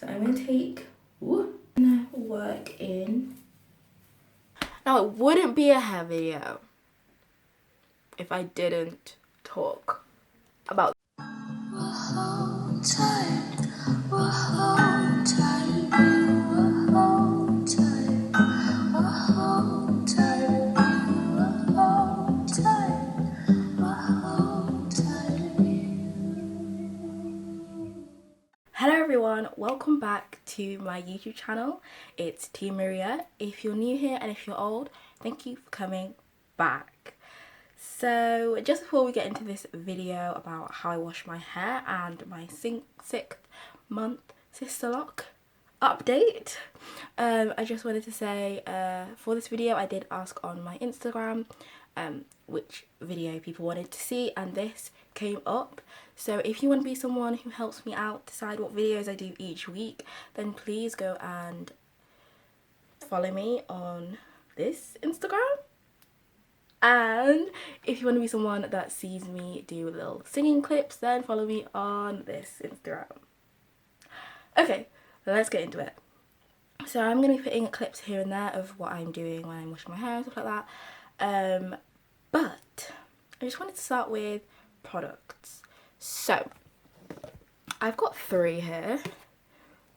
So I'm going to take, work in. Now it wouldn't be a hair video if I didn't talk about Hello everyone, welcome back to my YouTube channel. It's T Maria. If you're new here and if you're old, thank you for coming back. So just before we get into this video about how I wash my hair and my 6th month Sisterlock update, I just wanted to say for this video I did ask on my Instagram which video people wanted to see, and this came up. So if you want to be someone who helps me out decide what videos I do each week, then please go and follow me on this Instagram. And if you want to be someone that sees me do little singing clips, then follow me on this Instagram. Okay, let's get into it. So I'm going to be putting clips here and there of what I'm doing when I'm washing my hair and stuff like that. But I just wanted to start with products. So I've got 3 here.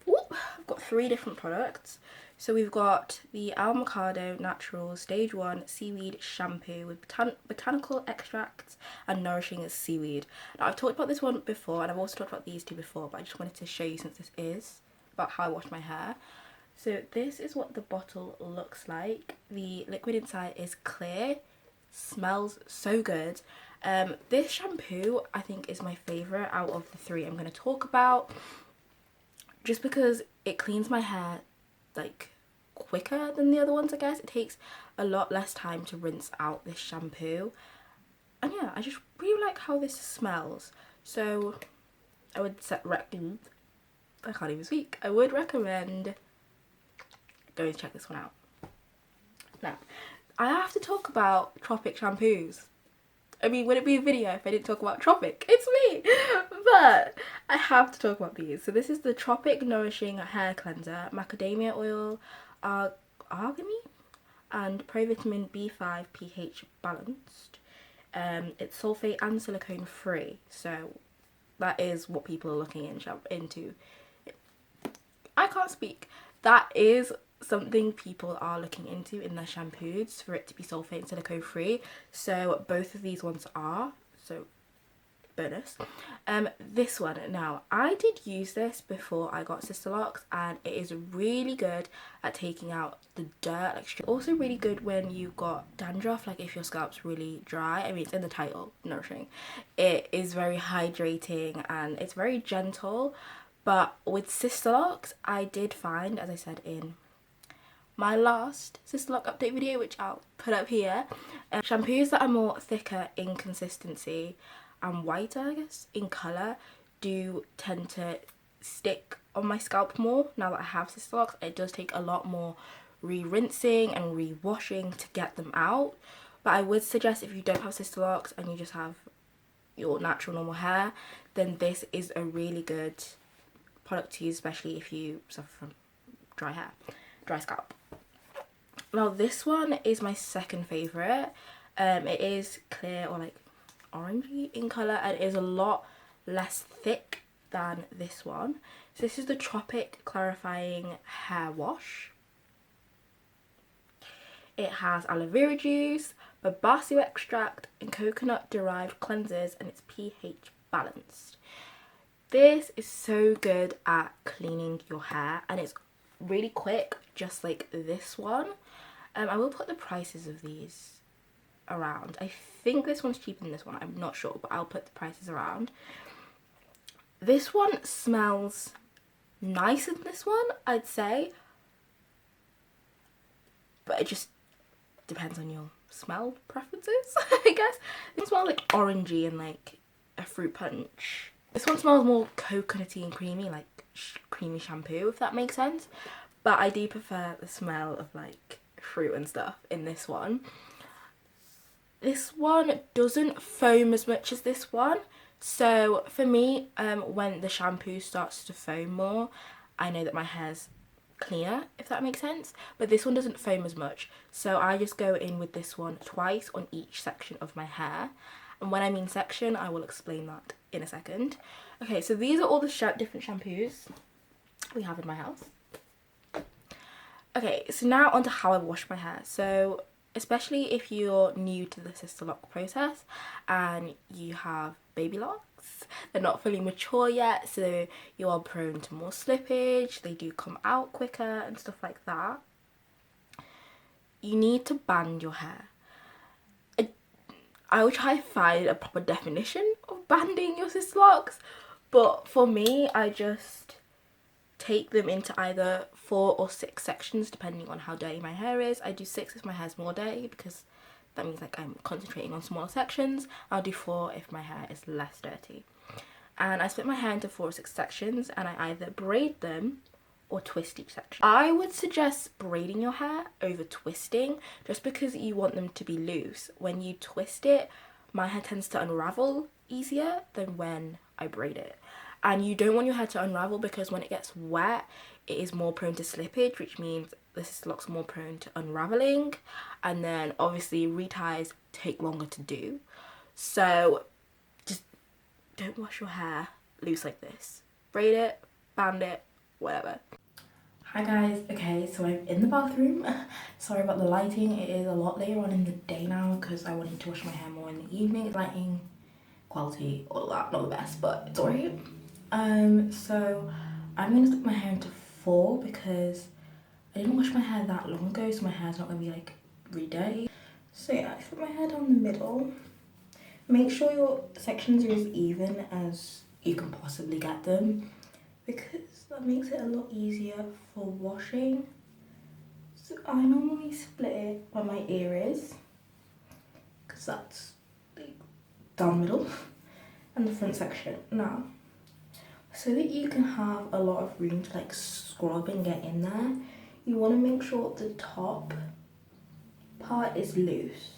I've got 3 different products. So we've got the Al Mikado Natural Stage 1 Seaweed Shampoo with botanical extracts and nourishing as seaweed. Now I've talked about this one before, and I've also talked about these 2 before, but I just wanted to show you, since this is about how I wash my hair. So this is what the bottle looks like. The liquid inside is clear, smells so good. This shampoo I think is my favourite out of the 3 I'm going to talk about, just because it cleans my hair like quicker than the other ones. I guess it takes a lot less time to rinse out this shampoo, and yeah, I just really like how this smells. So I would recommend going to check this one out. Now I have to talk about Tropic shampoos. I mean, would it be a video if I didn't talk about Tropic? It's me! But I have to talk about these. So this is the Tropic Nourishing Hair Cleanser, macadamia oil, arginine, and provitamin B5 pH balanced. It's sulfate and silicone free. So that is what people are looking into. I can't speak. That is something people are looking into in their shampoos, for it to be sulfate and silicone free. So both of these ones are, so bonus. This one, now I did use this before I got Sisterlocks, and it is really good at taking out the dirt. Like, also really good when you got dandruff, like if your scalp's really dry. I mean, it's in the title, nourishing. It is very hydrating and it's very gentle. But with Sisterlocks, I did find, as I said in my last Sisterlock update video, which I'll put up here, shampoos that are more thicker in consistency and whiter, I guess, in colour, do tend to stick on my scalp more. Now that I have Sisterlocks, it does take a lot more re-rinsing and re-washing to get them out. But I would suggest, if you don't have Sisterlocks and you just have your natural normal hair, then this is a really good product to use, especially if you suffer from dry scalp. Now this one is my second favourite. It is clear, or like orangey in colour, and it is a lot less thick than this one. So this is the Tropic Clarifying Hair Wash. It has aloe vera juice, babassu extract and coconut derived cleansers, and it's pH balanced. This is so good at cleaning your hair, and it's really quick, just like this one. I will put the prices of these around. I think this one's cheaper than this one, I'm not sure, but I'll put the prices around. This one smells nicer than this one, I'd say, but it just depends on your smell preferences, I guess. It smells like orangey and like a fruit punch. This one smells more coconutty and creamy, like creamy shampoo, if that makes sense. But I do prefer the smell of like fruit and stuff in this one. This one doesn't foam as much as this one. So for me, when the shampoo starts to foam more, I know that my hair's cleaner, if that makes sense. But this one doesn't foam as much, so I just go in with this one twice on each section of my hair. And when I mean section, I will explain that in a second. Okay, so these are all the different shampoos we have in my house. Okay, so now on to how I wash my hair. So especially if you're new to the Sisterlock process and you have baby locks, they're not fully mature yet, so you are prone to more slippage, they do come out quicker and stuff like that. You need to band your hair. I will try to find a proper definition of banding your Sisterlocks, but for me, I just take them into either 4 or 6 sections depending on how dirty my hair is. I do 6 if my hair's more dirty because that means like I'm concentrating on smaller sections. I'll do 4 if my hair is less dirty. And I split my hair into 4 or 6 sections, and I either braid them or twist each section. I would suggest braiding your hair over twisting just because you want them to be loose. When you twist it, my hair tends to unravel easier than when I braid it. And you don't want your hair to unravel because when it gets wet, it is more prone to slippage, which means the Sisterlocks are more prone to unraveling. And then obviously reties take longer to do. So just don't wash your hair loose like this. Braid it, band it, whatever. Hi guys, okay, so I'm in the bathroom. Sorry about the lighting, it is a lot later on in the day now because I wanted to wash my hair more in the evening. Lighting, quality, all that, not the best, but it's alright. So I'm going to split my hair into 4 because I didn't wash my hair that long ago, so my hair's not going to be like really dirty. So yeah, I split my hair down the middle. Make sure your sections are as even as you can possibly get them, because that makes it a lot easier for washing. So I normally split it where my ear is, because that's like down the middle, and the front section. Now, so that you can have a lot of room to like scrub and get in there, you want to make sure the top part is loose.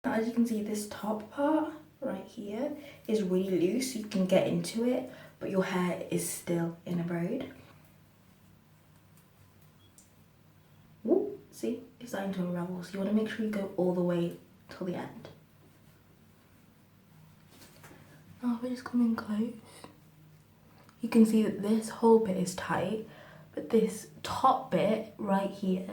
Now, as you can see, this top part right here is really loose, so you can get into it, but your hair is still in a braid. Ooh, see, it's starting to unravel, so you want to make sure you go all the way till the end. Now if I just come in close, you can see that this whole bit is tight, but this top bit right here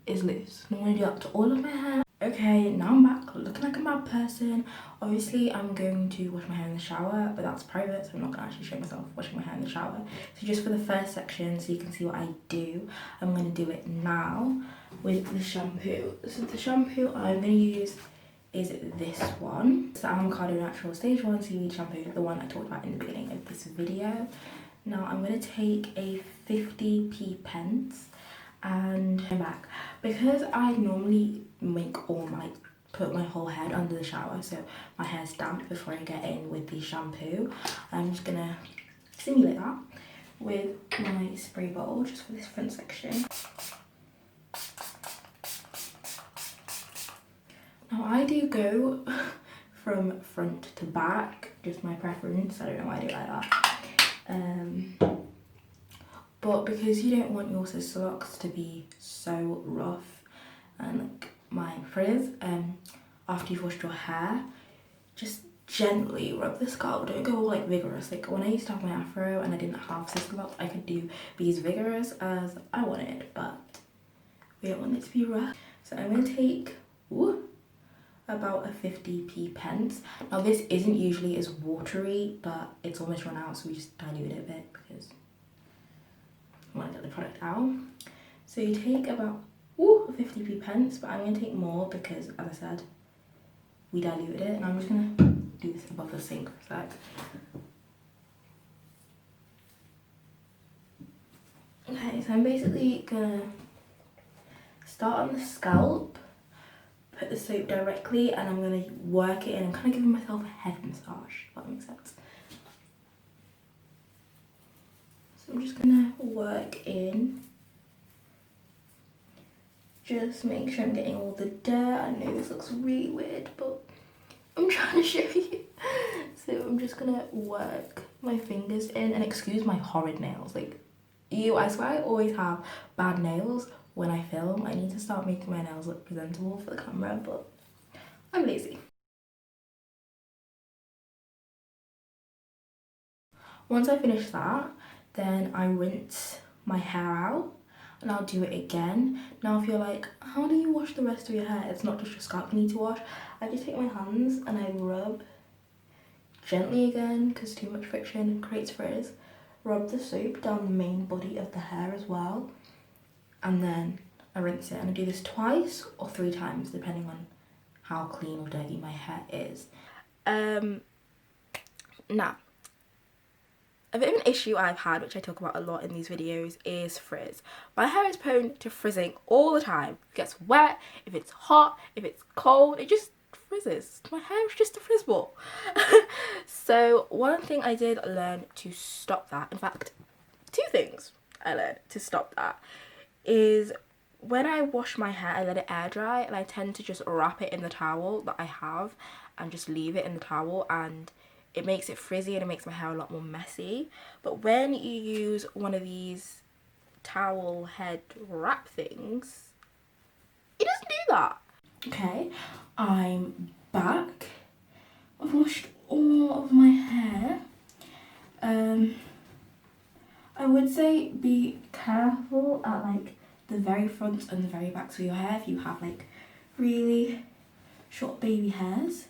is loose. And I'm going to do that to all of my hair. Okay, now I'm back looking like a mad person. Obviously, I'm going to wash my hair in the shower, but that's private, so I'm not going to actually show myself washing my hair in the shower. So just for the first section, so you can see what I do, I'm going to do it now with the shampoo. So the shampoo I'm going to use is this one. It's the Avocado Natural Stage 1 Seaweed Shampoo, the one I talked about in the beginning of this video. Now I'm going to take a 50p pence and come back, because I normally put my whole head under the shower, so my hair's damp before I get in with the shampoo. I'm just gonna simulate that with my spray bottle just for this front section. Now I do go from front to back, just my preference. I don't know why I do it like that. But because you don't want your Sisterlocks to be so rough and like mine frizz, after you've washed your hair, just gently rub the scalp. Don't go all like vigorous. Like when I used to have my afro and I didn't have Sisterlocks, I could be as vigorous as I wanted, but we don't want it to be rough. So I'm going to take about a 50p pence. Now this isn't usually as watery, but it's almost run out, so we just dilute it a bit because I want to get the product out. So you take about 50p pence, but I'm going to take more because, as I said, we diluted it, and I'm just going to do this above the sink for a sec. Okay, so I'm basically going to start on the scalp, put the soap directly, and I'm going to work it in. I'm kind of giving myself a head massage, if that makes sense. So I'm just going to work in. Just make sure I'm getting all the dirt. I know this looks really weird, but I'm trying to show you. So I'm just gonna work my fingers in, and excuse my horrid nails. Like, ew, I swear I always have bad nails when I film. I need to start making my nails look presentable for the camera, but I'm lazy. Once I finish that, then I rinse my hair out and I'll do it again. Now if you're like, how do you wash the rest of your hair? It's not just your scalp you need to wash. I just take my hands and I rub gently again, because too much friction creates frizz. Rub the soap down the main body of the hair as well, and then I rinse it. And I do this twice or 3 times depending on how clean or dirty my hair is. Now, a bit of an issue I've had, which I talk about a lot in these videos, is frizz. My hair is prone to frizzing all the time. It gets wet, if it's hot, if it's cold, it just frizzes. My hair is just a frizz ball. So one thing I did learn to stop that, in fact, 2 things I learned to stop that, is when I wash my hair, I let it air dry, and I tend to just wrap it in the towel that I have and just leave it in the towel, and it makes it frizzy and it makes my hair a lot more messy. But when you use one of these towel head wrap things, it doesn't do that. Okay, I'm back. I've washed all of my hair. I would say be careful at like the very front and the very backs of your hair if you have like really short baby hairs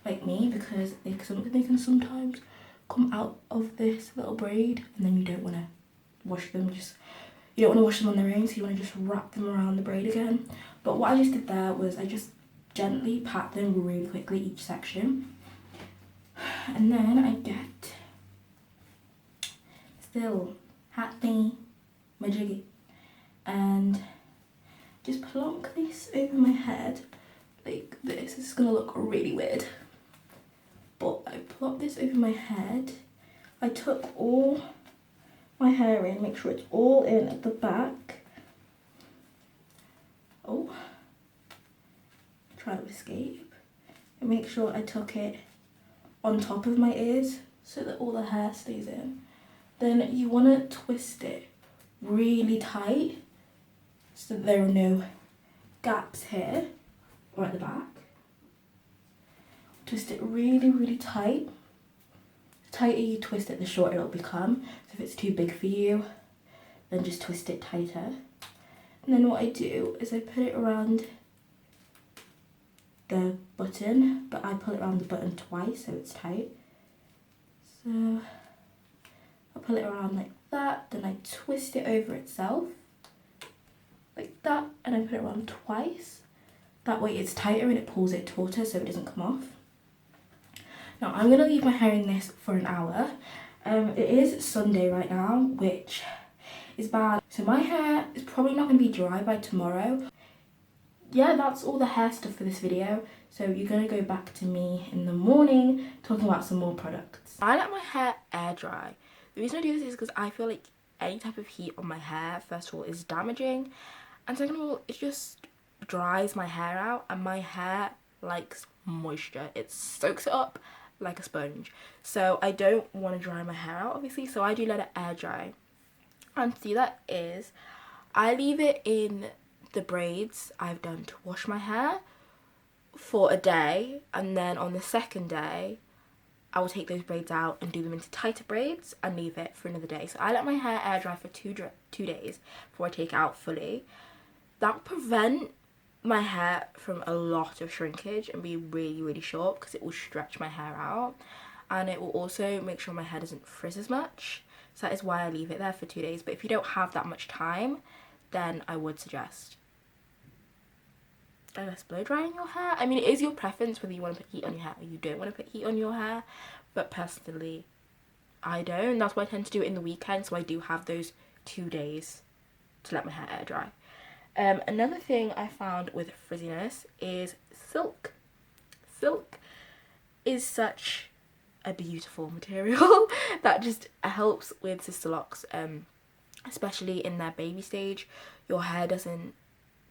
like me, because they can sometimes come out of this little braid, and then you don't want to wash them. You don't want to wash them on their own, so you want to just wrap them around the braid again. But what I just did there was I just gently pat them really quickly, each section, and then I get still hat thingy, my jiggy, and just plonk this over my head like this. This is gonna look really weird, but I plop this over my head. I tuck all my hair in, make sure it's all in at the back. Oh, try to escape. And make sure I tuck it on top of my ears so that all the hair stays in. Then you want to twist it really tight so that there are no gaps here or at the back. Twist it really, really tight. The tighter you twist it, the shorter it'll become. So if it's too big for you, then just twist it tighter. And then what I do is I put it around the button, but I pull it around the button twice so it's tight. So I'll pull it around like that, then I twist it over itself like that, and I put it around twice. That way it's tighter and it pulls it tauter so it doesn't come off. Now I'm gonna leave my hair in this for an hour. It is Sunday right now, which is bad. So my hair is probably not gonna be dry by tomorrow. Yeah, that's all the hair stuff for this video. So you're gonna go back to me in the morning talking about some more products. I let my hair air dry. The reason I do this is because I feel like any type of heat on my hair, first of all, is damaging, and second of all, it just dries my hair out, and my hair likes moisture. It soaks it up like a sponge. So I don't want to dry my hair out, obviously, so I do let it air dry. And to do that is I leave it in the braids I've done to wash my hair for a day, and then on the second day I will take those braids out and do them into tighter braids and leave it for another day. So I let my hair air dry for 2 days before I take it out fully. That will prevent my hair from a lot of shrinkage and be really, really short, because it will stretch my hair out, and it will also make sure my hair doesn't frizz as much. So that is why I leave it there for 2 days. But if you don't have that much time, then I would suggest, I guess, blow drying your hair. I mean, it is your preference whether you want to put heat on your hair or you don't want to put heat on your hair, but personally I don't. That's why I tend to do it in the weekend, so I do have those 2 days to let my hair air dry. Another thing I found with frizziness is silk. Silk is such a beautiful material that just helps with Sisterlocks, especially in their baby stage. Your hair doesn't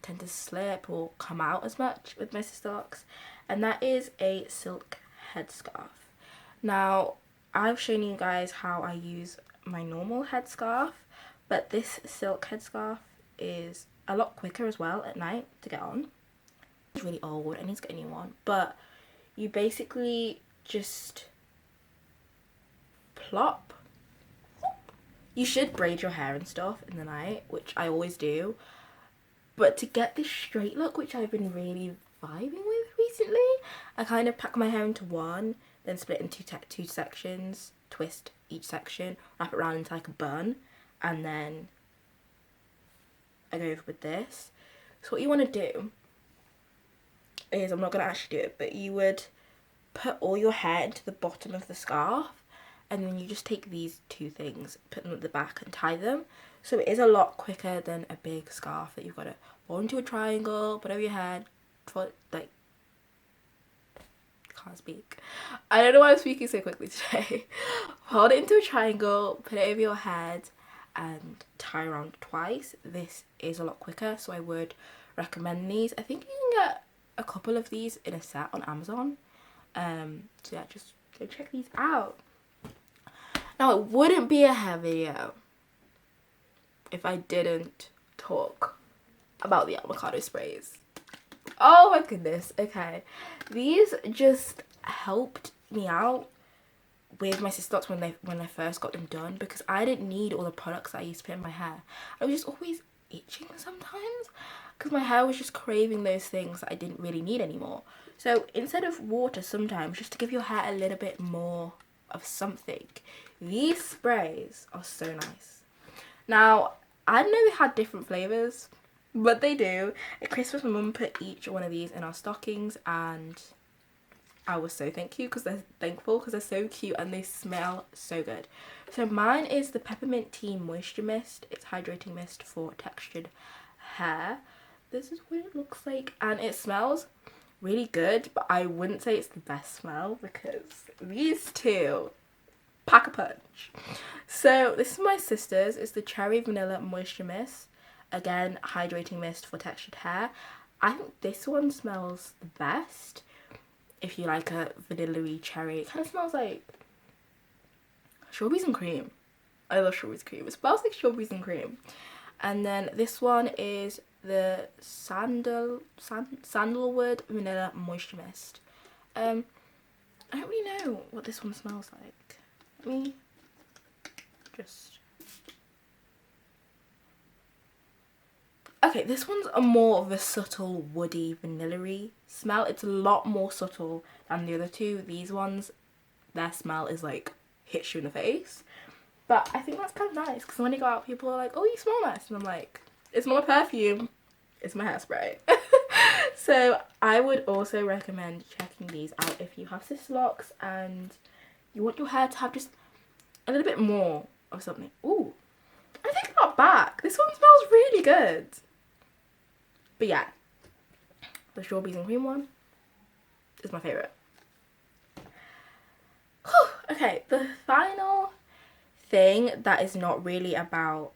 tend to slip or come out as much with my Sisterlocks, and that is a silk headscarf. Now, I've shown you guys how I use my normal headscarf, but this silk headscarf is a lot quicker as well at night to get on. It's really old, I need to get a new one, but you basically just plop. You should braid your hair and stuff in the night, which I always do, but to get this straight look, which I've been really vibing with recently, I kind of pack my hair into one, then split into two sections, twist each section, wrap it around into like a bun, and then I go over with this. So what you want to do is, I'm not going to actually do it, but you would put all your hair into the bottom of the scarf, and then you just take these two things, put them at the back and tie them. So it is a lot quicker than a big scarf that you've got to roll into a triangle, put over your head, for like, can't speak. I don't know why I'm speaking so quickly today. Hold it into a triangle, put it over your head, and tie around twice. This is a lot quicker, so I would recommend these. I think you can get a couple of these in a set on Amazon. So yeah, just go check these out. Now, it wouldn't be a hair video if I didn't talk about the avocado sprays. Oh my goodness. Okay, these just helped me out with my Sisterlocks when I first got them done, because I didn't need all the products that I used to put in my hair. I was just always itching sometimes because my hair was just craving those things that I didn't really need anymore. So instead of water, sometimes just to give your hair a little bit more of something, these sprays are so nice. Now, I didn't know they had different flavours, but they do. At Christmas, my mum put each one of these in our stockings, and I was so thankful because they're so cute and they smell so good. So mine is the Peppermint Tea Moisture Mist. It's hydrating mist for textured hair. This is what it looks like, and it smells really good, but I wouldn't say it's the best smell because these two pack a punch. So this is my sister's. It's the Cherry Vanilla Moisture Mist. Again, hydrating mist for textured hair. I think this one smells the best. If you like a vanilla-y cherry, it kind of smells like strawberries and cream. I love strawberries and cream. It smells like strawberries and cream. And then this one is the Sandalwood Vanilla Moisture Mist. I don't really know what this one smells like. Let me just... Okay, this one's a more of a subtle woody vanilla-y smell. It's a lot more subtle than the other two. These ones, their smell is like hits you in the face. But I think that's kind of nice because when you go out, people are like, oh, you smell nice. And I'm like, it's not a perfume, it's my hairspray. So I would also recommend checking these out if you have Sisterlocks and you want your hair to have just a little bit more of something. Ooh, I take that back. This one smells really good. But yeah, the strawberries and cream one is my favourite. Okay, the final thing that is not really about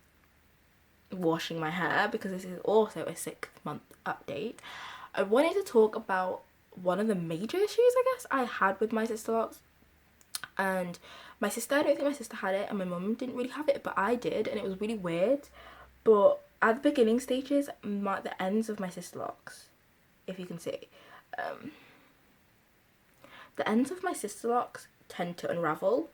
washing my hair, because this is also a 6-month update, I wanted to talk about one of the major issues I guess I had with my Sisterlocks. And my sister, I don't think my sister had it, and my mum didn't really have it, but I did, and it was really weird. But at the beginning stages, the ends of my Sisterlocks, if you can see, the ends of my Sisterlocks tend to unravel.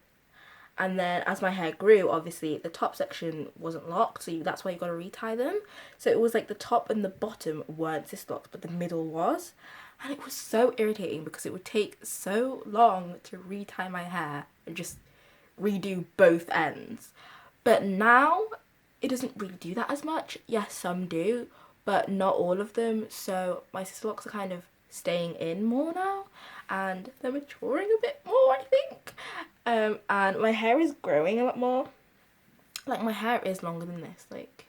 And then as my hair grew, obviously the top section wasn't locked, so that's why you got to retie them. So it was like the top and the bottom weren't Sisterlocks, but the middle was. And it was so irritating because it would take so long to retie my hair and just redo both ends. But now it doesn't really do that as much. Yes, some do, but not all of them. So my Sisterlocks are kind of staying in more now, and they're maturing a bit more, I think. And my hair is growing a lot more. Like, my hair is longer than this. Like,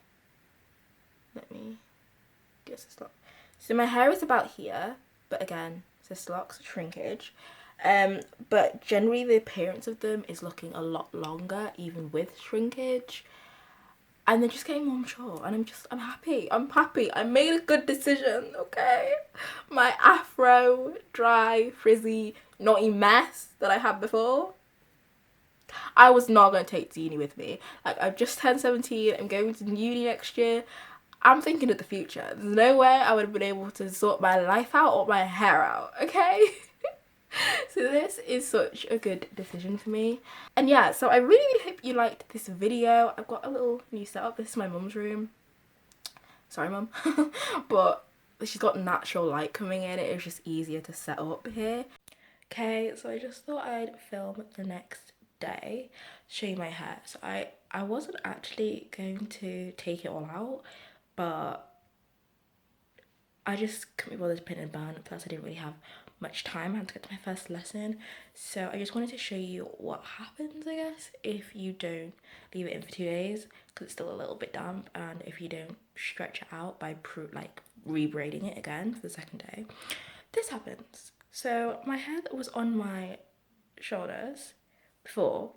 let me get Sisterlocks. So my hair is about here, but again, Sisterlocks, shrinkage. But generally the appearance of them is looking a lot longer, even with shrinkage. And they're just getting more mature, and I'm happy. I made a good decision, okay? My afro, dry, frizzy, naughty mess that I had before I was not going to take to uni with me. Like, I've just turned 17, I'm going to uni next year. I'm thinking of the future. There's no way I would have been able to sort my life out or my hair out, okay? So this is such a good decision for me. And yeah, so I really, really hope you liked this video. I've got a little new setup. This is my mum's room. Sorry, mum. But she's got natural light coming in. It was just easier to set up here. Okay, so I just thought I'd film the next day, show you my hair. So I wasn't actually going to take it all out, but I just couldn't be bothered to print and ban, plus I didn't really have much time. I had to get to my first lesson, so I just wanted to show you what happens, I guess, if you don't leave it in for 2 days, because it's still a little bit damp, and if you don't stretch it out by like re-braiding it again for the second day. This happens. So my hair that was on my shoulders before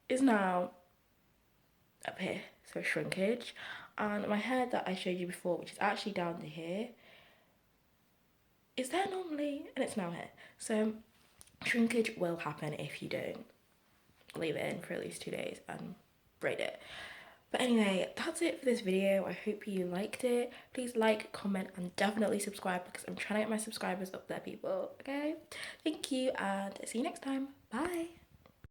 is now up here, so shrinkage, and my hair that I showed you before, which is actually down to here, is there normally, and it's now here. So shrinkage will happen if you don't leave it in for at least 2 days and braid it. But anyway, that's it for this video. I hope you liked it. Please like, comment, and definitely subscribe, because I'm trying to get my subscribers up there, people. Okay? Thank you, and see you next time. Bye.